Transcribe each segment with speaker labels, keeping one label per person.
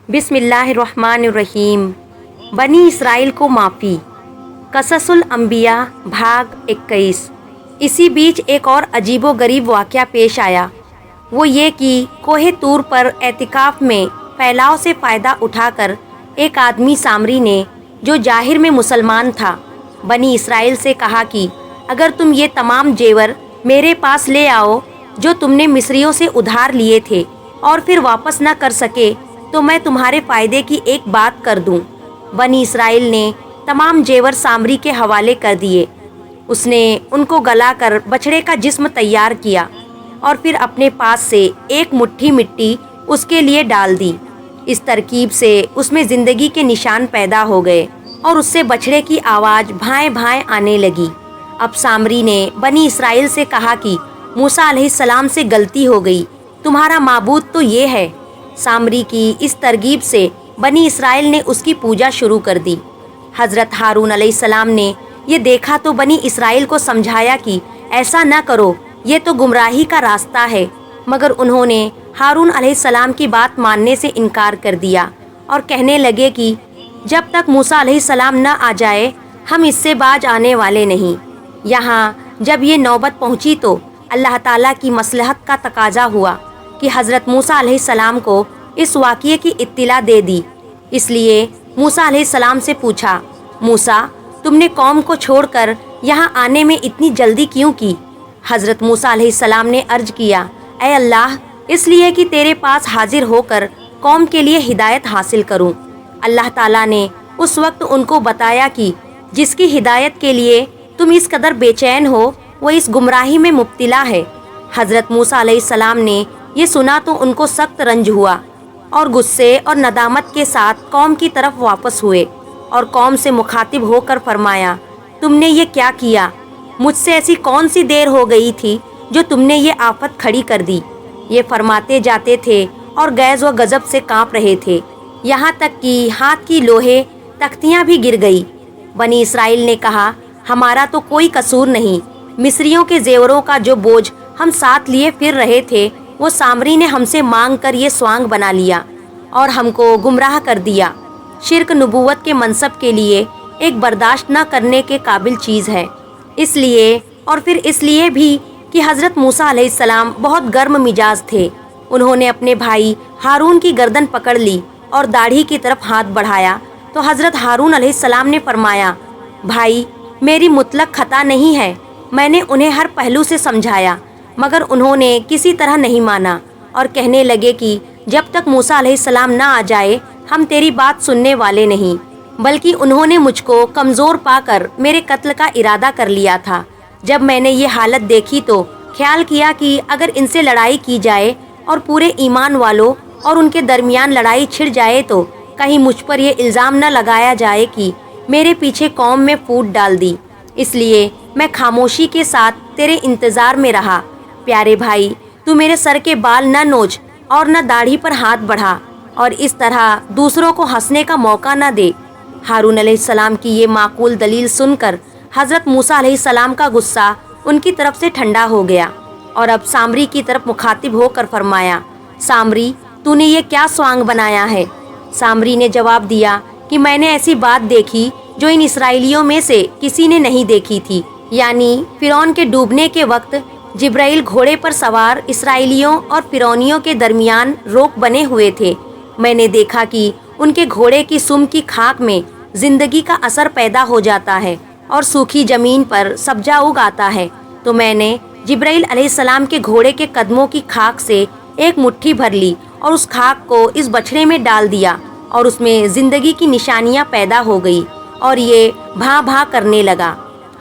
Speaker 1: بسم اللہ الرحمن الرحیم۔ بنی اسرائیل کو معافی۔ قصص الانبیاء بھاگ 21۔ اسی بیچ ایک اور عجیب و غریب واقعہ پیش آیا۔ وہ یہ کہ کوہ طور پر اعتکاف میں پھیلاؤ سے فائدہ اٹھا کر ایک آدمی سامری نے، جو ظاہر میں مسلمان تھا، بنی اسرائیل سے کہا کہ اگر تم یہ تمام زیور میرے پاس لے آؤ جو تم نے مصریوں سے ادھار لیے تھے اور پھر واپس نہ کر سکے تو میں تمہارے فائدے کی ایک بات کر دوں۔ بنی اسرائیل نے تمام زیور سامری کے حوالے کر دیے۔ اس نے ان کو گلا کر بچھڑے کا جسم تیار کیا اور پھر اپنے پاس سے ایک مٹھی مٹی اس کے لیے ڈال دی۔ اس ترکیب سے اس میں زندگی کے نشان پیدا ہو گئے اور اس سے بچھڑے کی آواز بھائیں بھائیں آنے لگی۔ اب سامری نے بنی اسرائیل سے کہا کہ موسیٰ علیہ السلام سے غلطی ہو گئی، تمہارا معبود تو یہ ہے۔ سامری کی اس ترغیب سے بنی اسرائیل نے اس کی پوجا شروع کر دی۔ حضرت ہارون علیہ السلام نے یہ دیکھا تو بنی اسرائیل کو سمجھایا کہ ایسا نہ کرو، یہ تو گمراہی کا راستہ ہے، مگر انہوں نے ہارون علیہ السلام کی بات ماننے سے انکار کر دیا اور کہنے لگے کہ جب تک موسیٰ علیہ السلام نہ آ جائے ہم اس سے باز آنے والے نہیں۔ یہاں جب یہ نوبت پہنچی تو اللہ تعالیٰ کی مصلحت کا تقاضا ہوا کہ حضرت موسیٰ علیہ السلام کو اس واقعے کی اطلاع دے دی۔ اس لیے موسیٰ علیہ السلام سے پوچھا، موسیٰ تم نے قوم کو چھوڑ کر یہاں آنے میں اتنی جلدی کیوں کی؟ حضرت موسیٰ علیہ السلام نے عرض کیا، اے اللہ، اس لیے کہ تیرے پاس حاضر ہو کر قوم کے لیے ہدایت حاصل کروں۔ اللہ تعالیٰ نے اس وقت ان کو بتایا کہ جس کی ہدایت کے لیے تم اس قدر بے چین ہو وہ اس گمراہی میں مبتلا ہے۔ حضرت موسیٰ علیہ السلام نے یہ سنا تو ان کو سخت رنج ہوا اور غصے اور ندامت کے ساتھ قوم کی طرف واپس ہوئے اور قوم سے مخاطب ہو کر فرمایا، تم نے یہ کیا کیا؟ مجھ سے ایسی کون سی دیر ہو گئی تھی جو تم نے یہ آفت کھڑی کر دی؟ یہ فرماتے جاتے تھے اور غیظ و غضب سے کانپ رہے تھے، یہاں تک کہ ہاتھ کی لوہے تختیاں بھی گر گئی۔ بنی اسرائیل نے کہا، ہمارا تو کوئی قصور نہیں، مصریوں کے زیوروں کا جو بوجھ ہم ساتھ لیے پھر رہے تھے وہ سامری نے ہم سے مانگ کر یہ سوانگ بنا لیا اور ہم کو گمراہ کر دیا۔ شرک نبوت کے منصب کے لیے ایک برداشت نہ کرنے کے قابل چیز ہے۔ اس لیے اور پھر اس لیے بھی کہ حضرت موسیٰ علیہ السلام بہت گرم مزاج تھے، انہوں نے اپنے بھائی ہارون کی گردن پکڑ لی اور داڑھی کی طرف ہاتھ بڑھایا تو حضرت ہارون علیہ السلام نے فرمایا، بھائی میری مطلق خطا نہیں ہے، میں نے انہیں ہر پہلو سے سمجھایا مگر انہوں نے کسی طرح نہیں مانا اور کہنے لگے کہ جب تک موسیٰ علیہ السلام نہ آ جائے ہم تیری بات سننے والے نہیں، بلکہ انہوں نے مجھ کو کمزور پا کر میرے قتل کا ارادہ کر لیا تھا۔ جب میں نے یہ حالت دیکھی تو خیال کیا کہ اگر ان سے لڑائی کی جائے اور پورے ایمان والوں اور ان کے درمیان لڑائی چھڑ جائے تو کہیں مجھ پر یہ الزام نہ لگایا جائے کہ میرے پیچھے قوم میں پھوٹ ڈال دی، اس لیے میں خاموشی کے ساتھ تیرے انتظار میں رہا۔ پیارے بھائی، تو میرے سر کے بال نہ نوچ اور نہ داڑھی پر ہاتھ بڑھا اور اس طرح دوسروں کو ہنسنے کا موقع نہ دے۔ ہارون علیہ السلام کی یہ معقول دلیل سن کر حضرت موسیٰ علیہ السلام کا غصہ ان کی طرف سے ٹھنڈا ہو گیا اور اب سامری کی طرف مخاطب ہو کر فرمایا، سامری تو نے یہ کیا سوانگ بنایا ہے؟ سامری نے جواب دیا کہ میں نے ایسی بات دیکھی جو ان اسرائیلیوں میں سے کسی نے نہیں دیکھی تھی، یعنی فرعون کے ڈوبنے کے وقت جبرائیل گھوڑے پر سوار اسرائیلیوں اور فرعونیوں کے درمیان روک بنے ہوئے تھے۔ میں نے دیکھا کہ ان کے گھوڑے کی سم کی خاک میں زندگی کا اثر پیدا ہو جاتا ہے اور سوکھی زمین پر سبزہ اگ آتا ہے، تو میں نے جبرائیل علیہ السلام کے گھوڑے کے قدموں کی خاک سے ایک مٹھی بھر لی اور اس خاک کو اس بچھڑے میں ڈال دیا اور اس میں زندگی کی نشانیاں پیدا ہو گئی اور یہ بھاں بھاں کرنے لگا۔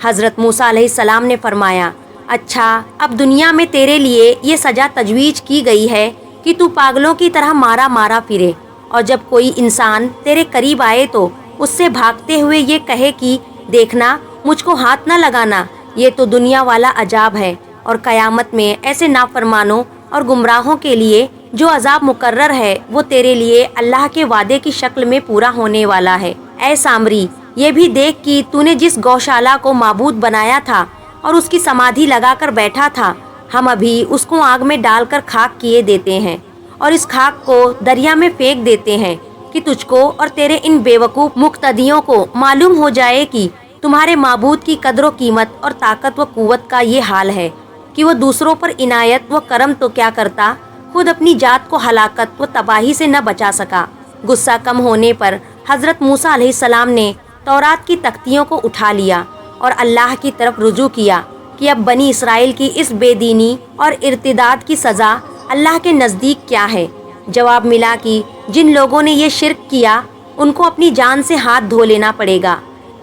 Speaker 1: حضرت موسیٰ علیہ السلام نے فرمایا، اچھا اب دنیا میں تیرے لیے یہ سزا تجویز کی گئی ہے کہ تو پاگلوں کی طرح مارا مارا پھرے، اور جب کوئی انسان تیرے قریب آئے تو اس سے بھاگتے ہوئے یہ کہے کہ دیکھنا مجھ کو ہاتھ نہ لگانا، یہ تو دنیا والا عذاب ہے، اور قیامت میں ایسے نافرمانوں اور گمراہوں کے لیے جو عذاب مقرر ہے وہ تیرے لیے اللہ کے وعدے کی شکل میں پورا ہونے والا ہے۔ اے سامری، یہ بھی دیکھ کہ تو نے جس گوشالہ کو معبود بنایا تھا اور اس کی سمادھی لگا کر بیٹھا تھا، ہم ابھی اس کو آگ میں ڈال کر خاک کیے دیتے ہیں اور اس خاک کو دریا میں پھینک دیتے ہیں، کہ تجھ کو اور تیرے ان بیوقوف مقتدیوں کو معلوم ہو جائے کہ تمہارے معبود کی قدر و قیمت اور طاقت و قوت کا یہ حال ہے کہ وہ دوسروں پر عنایت و کرم تو کیا کرتا، خود اپنی ذات کو ہلاکت و تباہی سے نہ بچا سکا۔ غصہ کم ہونے پر حضرت موسیٰ علیہ السلام نے تورات کی تختیوں کو اٹھا لیا اور اللہ کی طرف رجوع کیا کہ اب بنی اسرائیل کی اس بے دینی اور ارتداد کی سزا اللہ کے نزدیک کیا ہے۔ جواب ملا کہ جن لوگوں نے یہ شرک کیا ان کو اپنی جان سے ہاتھ دھو لینا پڑے گا۔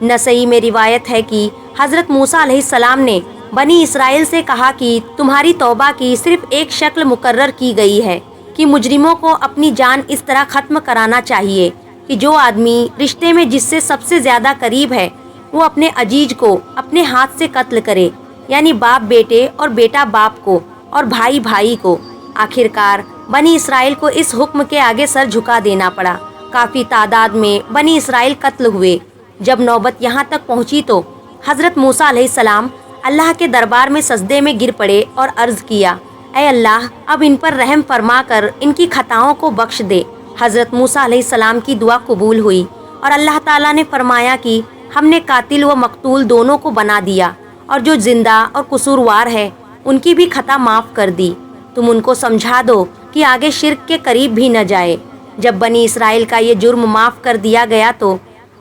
Speaker 1: نسائی میں روایت ہے کہ حضرت موسیٰ علیہ السلام نے بنی اسرائیل سے کہا کہ تمہاری توبہ کی صرف ایک شکل مقرر کی گئی ہے کہ مجرموں کو اپنی جان اس طرح ختم کرانا چاہیے کہ جو آدمی رشتے میں جس سے سب سے زیادہ قریب ہے وہ اپنے عزیز کو اپنے ہاتھ سے قتل کرے، یعنی باپ بیٹے اور بیٹا باپ کو اور بھائی بھائی کو۔ آخرکار بنی اسرائیل کو اس حکم کے آگے سر جھکا دینا پڑا۔ کافی تعداد میں بنی اسرائیل قتل ہوئے۔ جب نوبت یہاں تک پہنچی تو حضرت موسیٰ علیہ السلام اللہ کے دربار میں سجدے میں گر پڑے اور عرض کیا، اے اللہ، اب ان پر رحم فرما کر ان کی خطاؤں کو بخش دے۔ حضرت موسیٰ علیہ السلام کی دعا قبول ہوئی اور اللہ تعالیٰ نے فرمایا کہ ہم نے قاتل و مقتول دونوں کو بنا دیا اور جو زندہ اور قصوروار ہے ان کی بھی خطا معاف کر دی۔ تم ان کو سمجھا دو کہ آگے شرک کے قریب بھی نہ جائے۔ جب بنی اسرائیل کا یہ جرم معاف کر دیا گیا تو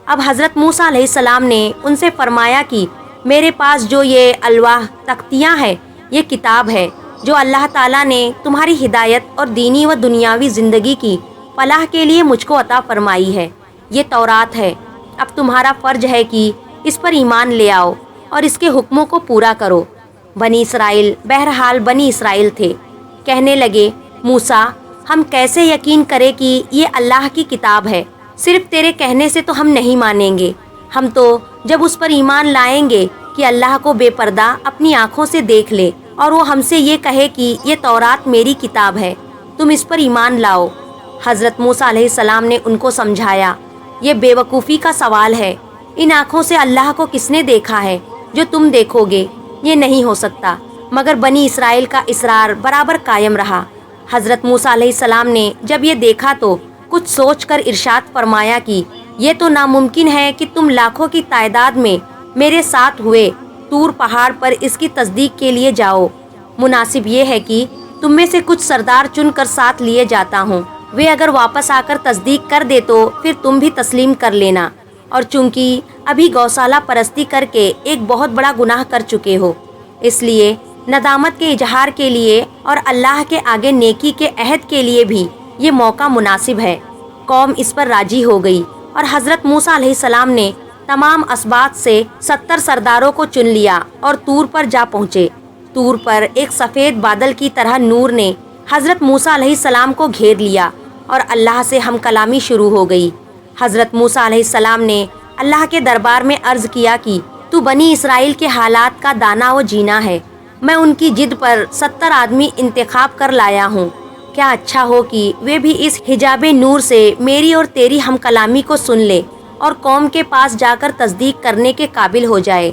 Speaker 1: اب حضرت موسیٰ علیہ السلام نے ان سے فرمایا کہ میرے پاس جو یہ الواح تختیاں ہیں، یہ کتاب ہے جو اللہ تعالیٰ نے تمہاری ہدایت اور دینی و دنیاوی زندگی کی فلاح کے لیے مجھ کو عطا فرمائی ہے۔ یہ تورات ہے۔ اب تمہارا فرض ہے کہ اس پر ایمان لے آؤ اور اس کے حکموں کو پورا کرو۔ بنی اسرائیل بہرحال بنی اسرائیل تھے۔ کہنے لگے، موسیٰ، ہم کیسے یقین کریں کہ یہ اللہ کی کتاب ہے؟ صرف تیرے کہنے سے تو ہم نہیں مانیں گے۔ ہم تو جب اس پر ایمان لائیں گے کہ اللہ کو بے پردہ اپنی آنکھوں سے دیکھ لے اور وہ ہم سے یہ کہے کہ یہ تورات میری کتاب ہے، تم اس پر ایمان لاؤ۔ حضرت موسیٰ علیہ السلام نے ان کو سمجھایا، یہ بے وقوفی کا سوال ہے۔ ان آنکھوں سے اللہ کو کس نے دیکھا ہے جو تم دیکھو گے؟ یہ نہیں ہو سکتا۔ مگر بنی اسرائیل کا اصرار برابر قائم رہا۔ حضرت موسیٰ علیہ السلام نے جب یہ دیکھا تو کچھ سوچ کر ارشاد فرمایا کہ یہ تو ناممکن ہے کہ تم لاکھوں کی تعداد میں میرے ساتھ ہوئے طور پہاڑ پر اس کی تصدیق کے لیے جاؤ۔ مناسب یہ ہے کہ تم میں سے کچھ سردار چن کر ساتھ لیے جاتا ہوں۔ وہ اگر واپس آ کر تصدیق کر دے تو پھر تم بھی تسلیم کر لینا، اور چونکہ ابھی گوشالہ پرستی کر کے ایک بہت بڑا گناہ کر چکے ہو، اس لیے ندامت کے اظہار کے لیے اور اللہ کے آگے نیکی کے عہد کے لیے بھی یہ موقع مناسب ہے۔ قوم اس پر راضی ہو گئی اور حضرت موسیٰ علیہ السلام نے تمام اسباط سے 70 سرداروں کو چن لیا اور طور پر جا پہنچے۔ طور پر ایک سفید بادل کی طرح نور نے حضرت موسیٰ علیہ السلام کو گھیر لیا اور اللہ سے ہم کلامی شروع ہو گئی۔ حضرت موسیٰ علیہ السلام نے اللہ کے دربار میں عرض کیا کہ تو بنی اسرائیل کے حالات کا دانا و جینا ہے۔ میں ان کی جد پر 70 آدمی انتخاب کر لایا ہوں۔ کیا اچھا ہو کہ وہ بھی اس حجاب نور سے میری اور تیری ہم کلامی کو سن لے اور قوم کے پاس جا کر تصدیق کرنے کے قابل ہو جائے۔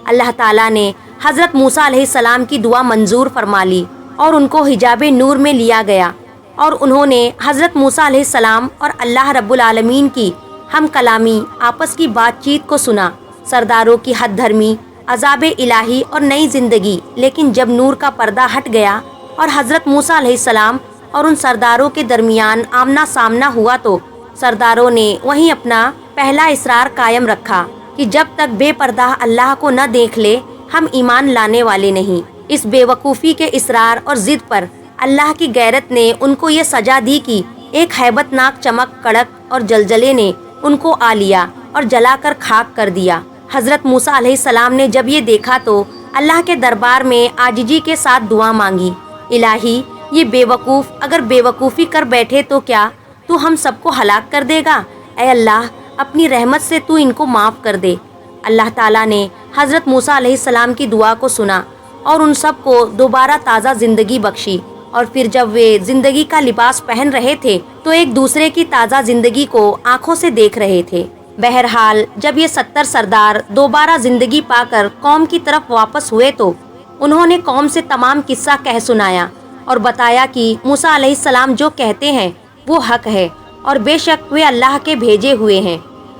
Speaker 1: اللہ تعالیٰ نے حضرت موسیٰ علیہ السلام کی دعا منظور فرما لی اور ان کو حجاب نور میں لیا گیا، اور انہوں نے حضرت موسیٰ علیہ السلام اور اللہ رب العالمین کی ہم کلامی آپس کی بات چیت کو سنا۔ سرداروں کی حد دھرمی، عذاب الہی اور نئی زندگی۔ لیکن جب نور کا پردہ ہٹ گیا اور حضرت موسیٰ علیہ السلام اور ان سرداروں کے درمیان آمنا سامنا ہوا تو سرداروں نے وہیں اپنا پہلا اصرار قائم رکھا کہ جب تک بے پردہ اللہ کو نہ دیکھ لے ہم ایمان لانے والے نہیں۔ اس بے وقوفی کے اصرار اور ضد پر اللہ کی غیرت نے ان کو یہ سزا دی کہ ایک ہیبت ناک چمک، کڑک اور زلزلے نے ان کو آ لیا اور جلا کر خاک کر دیا۔ حضرت موسیٰ علیہ السلام نے جب یہ دیکھا تو اللہ کے دربار میں عاجزی کے ساتھ دعا مانگی، الہی، یہ بے وقوف اگر بے وقوفی کر بیٹھے تو کیا تو ہم سب کو ہلاک کر دے گا؟ اے اللہ، اپنی رحمت سے تو ان کو معاف کر دے۔ اللہ تعالیٰ نے حضرت موسیٰ علیہ السلام کی دعا کو سنا اور ان سب کو دوبارہ تازہ زندگی بخشی، اور پھر جب وہ زندگی کا لباس پہن رہے تھے تو ایک دوسرے کی تازہ زندگی کو آنکھوں سے دیکھ رہے تھے۔ بہرحال جب یہ 70 سردار دوبارہ زندگی پا کر قوم کی طرف واپس ہوئے تو انہوں نے قوم سے تمام قصہ کہہ سنایا اور بتایا کہ موسیٰ علیہ السلام جو کہتے ہیں وہ حق ہے اور بے شک وہ اللہ کے بھیجے ہوئے ہیں۔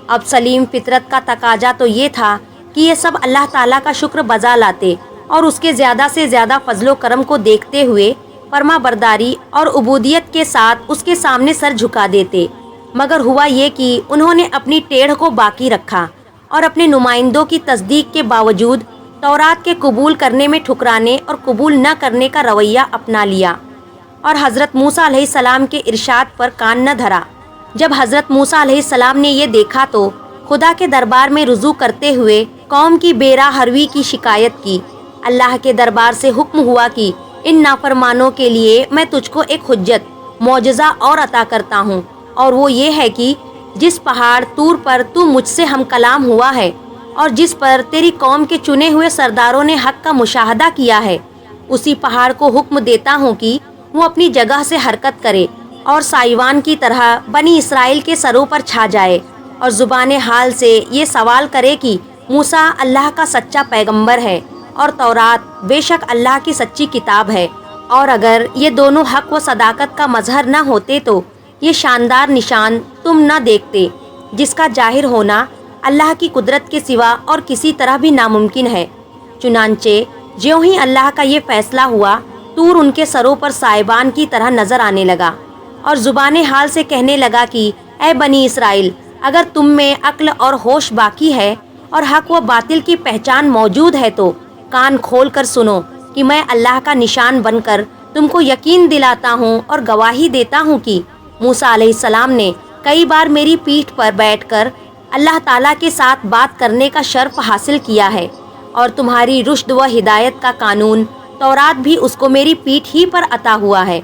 Speaker 1: اب سلیم فطرت کا تقاضا تو یہ تھا کہ یہ سب اللہ تعالیٰ کا شکر بجا لاتے اور اس کے زیادہ سے زیادہ فضل و کرم کو دیکھتے ہوئے فرما برداری اور عبودیت کے ساتھ اس کے سامنے سر جھکا دیتے، مگر ہوا یہ کہ انہوں نے اپنی ٹیڑھ کو باقی رکھا اور اپنے نمائندوں کی تصدیق کے باوجود تورات کے قبول کرنے میں ٹھکرانے اور قبول نہ کرنے کا رویہ اپنا لیا اور حضرت موسیٰ علیہ السلام کے ارشاد پر کان نہ دھرا۔ جب حضرت موسیٰ علیہ السلام نے یہ دیکھا تو خدا کے دربار میں رجوع کرتے ہوئے قوم کی بے راہ روی کی شکایت کی۔ اللہ کے دربار سے حکم ہوا کہ ان نافرمانوں کے لیے میں تجھ کو ایک حجت معجزہ اور عطا کرتا ہوں، اور وہ یہ ہے کہ جس پہاڑ طور پر تو مجھ سے ہم کلام ہوا ہے اور جس پر تیری قوم کے چنے ہوئے سرداروں نے حق کا مشاہدہ کیا ہے، اسی پہاڑ کو حکم دیتا ہوں کہ وہ اپنی جگہ سے حرکت کرے اور سائیوان کی طرح بنی اسرائیل کے سروں پر چھا جائے اور زبان حال سے یہ سوال کرے کہ موسیٰ اللہ کا سچا پیغمبر ہے اور تورات بے شک اللہ کی سچی کتاب ہے، اور اگر یہ دونوں حق و صداقت کا مظہر نہ ہوتے تو یہ شاندار نشان تم نہ دیکھتے جس کا ظاہر ہونا اللہ کی قدرت کے سوا اور کسی طرح بھی ناممکن ہے۔ چنانچہ جیوں ہی اللہ کا یہ فیصلہ ہوا، طور ان کے سروں پر سائبان کی طرح نظر آنے لگا اور زبان حال سے کہنے لگا کہ اے بنی اسرائیل، اگر تم میں عقل اور ہوش باقی ہے اور حق و باطل کی پہچان موجود ہے تو کان کھول کر سنو کہ میں اللہ کا نشان بن کر تم کو یقین دلاتا ہوں اور گواہی دیتا ہوں کہ موسیٰ علیہ السلام نے کئی بار میری پیٹھ پر بیٹھ کر اللہ تعالیٰ کے ساتھ بات کرنے کا شرف حاصل کیا ہے، اور تمہاری رشد و ہدایت کا قانون تورات بھی اس کو میری پیٹھ ہی پر عطا ہوا ہے۔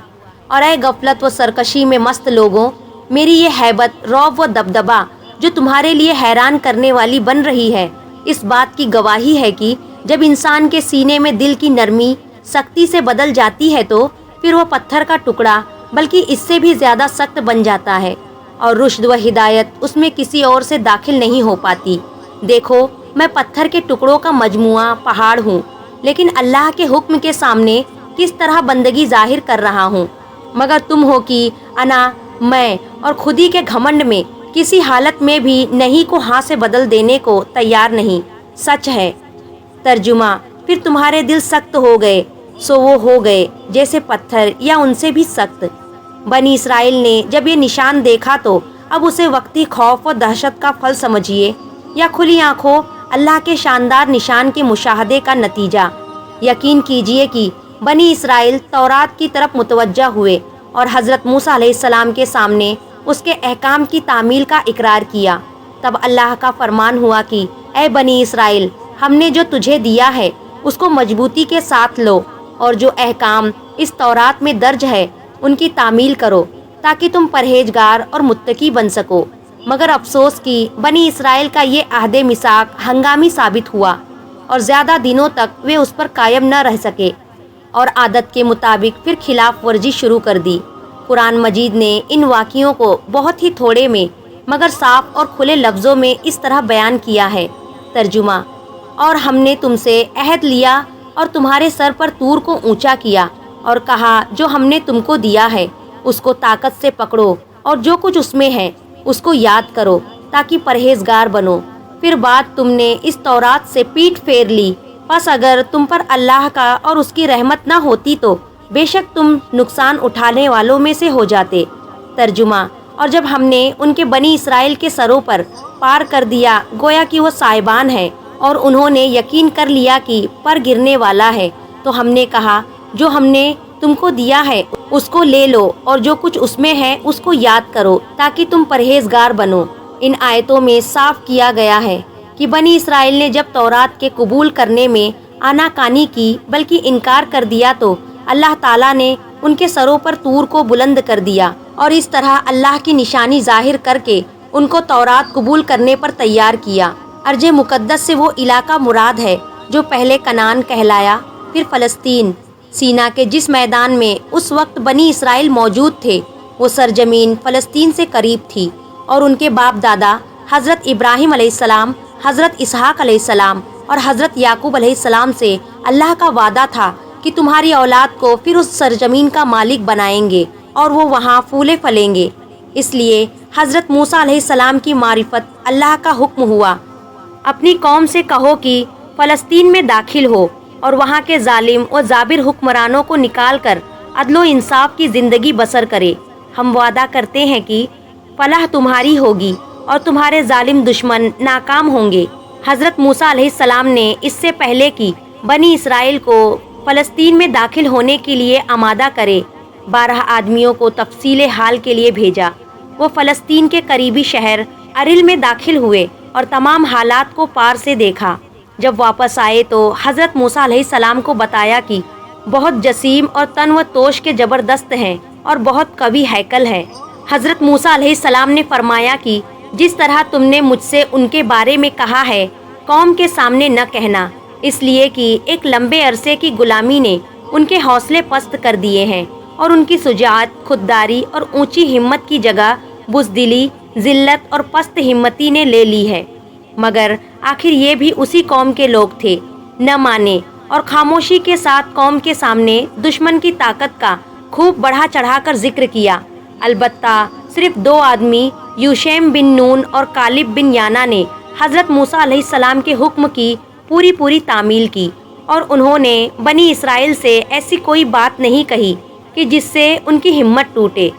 Speaker 1: اور اے غفلت و سرکشی میں مست لوگوں، میری یہ ہیبت، رعب و دبدبا جو تمہارے لیے حیران کرنے والی بن رہی ہے، اس بات کی گواہی ہے کہ جب انسان کے سینے میں دل کی نرمی سختی سے بدل جاتی ہے تو پھر وہ پتھر کا ٹکڑا بلکہ اس سے بھی زیادہ سخت بن جاتا ہے، اور رشد و ہدایت اس میں کسی اور سے داخل نہیں ہو پاتی۔ دیکھو، میں پتھر کے ٹکڑوں کا مجموعہ پہاڑ ہوں، لیکن اللہ کے حکم کے سامنے کس طرح بندگی ظاہر کر رہا ہوں، مگر تم ہو کہ انا، میں، اور خودی کے گھمنڈ میں کسی حالت میں بھی نہیں کو ہاں سے بدل دینے کو تیار نہیں۔ سچ ہے۔ ترجمہ: پھر تمہارے دل سخت ہو گئے سو وہ ہو گئے جیسے پتھر یا ان سے بھی سخت۔ بنی اسرائیل نے جب یہ نشان دیکھا تو اب اسے وقتی خوف و دہشت کا پھل سمجھیے یا کھلی آنکھوں اللہ کے شاندار نشان کے مشاہدے کا نتیجہ یقین کیجیے کہ بنی اسرائیل تورات کی طرف متوجہ ہوئے اور حضرت موسیٰ علیہ السلام کے سامنے اس کے احکام کی تعمیل کا اقرار کیا۔ تب اللہ کا فرمان ہوا کہ اے بنی اسرائیل، ہم نے جو تجھے دیا ہے اس کو مضبوطی کے ساتھ لو، اور جو احکام اس تورات میں درج ہے ان کی تعمیل کرو تاکہ تم پرہیزگار اور متقی بن سکو۔ مگر افسوس کہ بنی اسرائیل کا یہ عہد میثاق ہنگامی ثابت ہوا اور زیادہ دنوں تک وہ اس پر قائم نہ رہ سکے اور عادت کے مطابق پھر خلاف ورزی شروع کر دی۔ قرآن مجید نے ان واقعوں کو بہت ہی تھوڑے میں مگر صاف اور کھلے لفظوں میں اس طرح بیان کیا ہے۔ ترجمہ: اور ہم نے تم سے عہد لیا اور تمہارے سر پر طور کو اونچا کیا اور کہا جو ہم نے تم کو دیا ہے اس کو طاقت سے پکڑو اور جو کچھ اس میں ہے اس کو یاد کرو تاکہ پرہیزگار بنو۔ پھر بعد تم نے اس تورات سے پیٹھ پھیر لی، پس اگر تم پر اللہ کا اور اس کی رحمت نہ ہوتی تو بے شک تم نقصان اٹھانے والوں میں سے ہو جاتے۔ ترجمہ: اور جب ہم نے ان کے بنی اسرائیل کے سروں پر پار کر دیا گویا کہ وہ سائبان ہے اور انہوں نے یقین کر لیا کہ پر گرنے والا ہے، تو ہم نے کہا جو ہم نے تم کو دیا ہے اس کو لے لو اور جو کچھ اس میں ہے اس کو یاد کرو تاکہ تم پرہیزگار بنو۔ ان آیتوں میں صاف کیا گیا ہے کہ بنی اسرائیل نے جب تورات کے قبول کرنے میں آناکانی کی بلکہ انکار کر دیا تو اللہ تعالیٰ نے ان کے سروں پر طور کو بلند کر دیا اور اس طرح اللہ کی نشانی ظاہر کر کے ان کو تورات قبول کرنے پر تیار کیا۔ ارض مقدس سے وہ علاقہ مراد ہے جو پہلے کنعان کہلایا، پھر فلسطین۔ سینا کے جس میدان میں اس وقت بنی اسرائیل موجود تھے وہ سرزمین فلسطین سے قریب تھی، اور ان کے باپ دادا حضرت ابراہیم علیہ السلام، حضرت اسحاق علیہ السلام اور حضرت یعقوب علیہ السلام سے اللہ کا وعدہ تھا کہ تمہاری اولاد کو پھر اس سرزمین کا مالک بنائیں گے اور وہ وہاں پھولے پھلیں گے۔ اس لیے حضرت موسیٰ علیہ السلام کی معرفت اللہ کا حکم ہوا۔ اپنی قوم سے کہو کہ فلسطین میں داخل ہو اور وہاں کے ظالم و جابر حکمرانوں کو نکال کر عدل و انصاف کی زندگی بسر کرے۔ ہم وعدہ کرتے ہیں کہ فلاح تمہاری ہوگی اور تمہارے ظالم دشمن ناکام ہوں گے۔ حضرت موسیٰ علیہ السلام نے اس سے پہلے کہ بنی اسرائیل کو فلسطین میں داخل ہونے کے لیے آمادہ کرے 12 آدمیوں کو تفصیل حال کے لیے بھیجا۔ وہ فلسطین کے قریبی شہر ارل میں داخل ہوئے اور تمام حالات کو پار سے دیکھا۔ جب واپس آئے تو حضرت موسیٰ علیہ السلام کو بتایا کہ بہت جسیم اور تن و توش کے زبردست ہیں اور بہت قوی ہیکل ہے۔ حضرت موسیٰ علیہ السلام نے فرمایا کہ جس طرح تم نے مجھ سے ان کے بارے میں کہا ہے قوم کے سامنے نہ کہنا، اس لیے کہ ایک لمبے عرصے کی غلامی نے ان کے حوصلے پست کر دیے ہیں اور ان کی شجاعت، خودداری اور اونچی ہمت کی جگہ بزدلی، ذلت اور پست ہمتی نے لے لی ہے۔ مگر آخر یہ بھی اسی قوم کے لوگ تھے، نہ مانے اور خاموشی کے ساتھ قوم کے سامنے دشمن کی طاقت کا خوب بڑھا چڑھا کر ذکر کیا۔ البتہ صرف 2 آدمی یوشیم بن نون اور کالب بن یانا نے حضرت موسیٰ علیہ السلام کے حکم کی پوری تعمیل کی، اور انہوں نے بنی اسرائیل سے ایسی کوئی بات نہیں کہی کہ جس سے ان کی ہمت ٹوٹے۔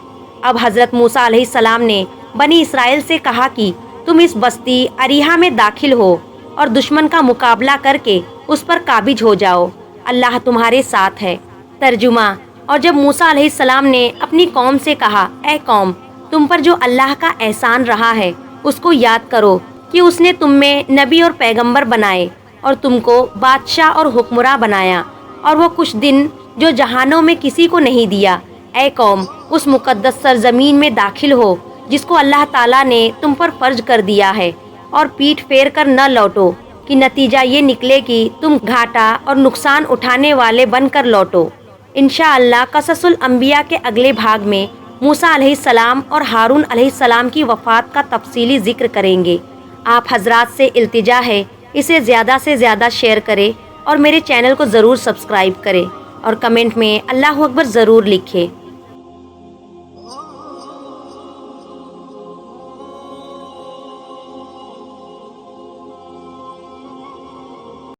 Speaker 1: اب حضرت موسیٰ علیہ السلام نے بنی اسرائیل سے کہا کہ تم اس بستی اریحا میں داخل ہو اور دشمن کا مقابلہ کر کے اس پر قابض ہو جاؤ، اللہ تمہارے ساتھ ہے۔ ترجمہ: اور جب موسیٰ علیہ السلام نے اپنی قوم سے کہا، اے قوم، تم پر جو اللہ کا احسان رہا ہے اس کو یاد کرو کہ اس نے تم میں نبی اور پیغمبر بنائے اور تم کو بادشاہ اور حکمراں بنایا، اور وہ کچھ دن جو جہانوں میں کسی کو نہیں دیا۔ اے قوم، اس مقدس سرزمین میں داخل ہو جس کو اللہ تعالیٰ نے تم پر فرض کر دیا ہے، اور پیٹھ پھیر کر نہ لوٹو کہ نتیجہ یہ نکلے کہ تم گھاٹا اور نقصان اٹھانے والے بن کر لوٹو۔ انشاءاللہ قصص الانبیاء کے اگلے بھاگ میں موسیٰ علیہ السلام اور ہارون علیہ السلام کی وفات کا تفصیلی ذکر کریں گے۔ آپ حضرات سے التجا ہے اسے زیادہ سے زیادہ شیئر کریں اور میرے چینل کو ضرور سبسکرائب کریں اور کمنٹ میں اللہ اکبر ضرور لکھیں۔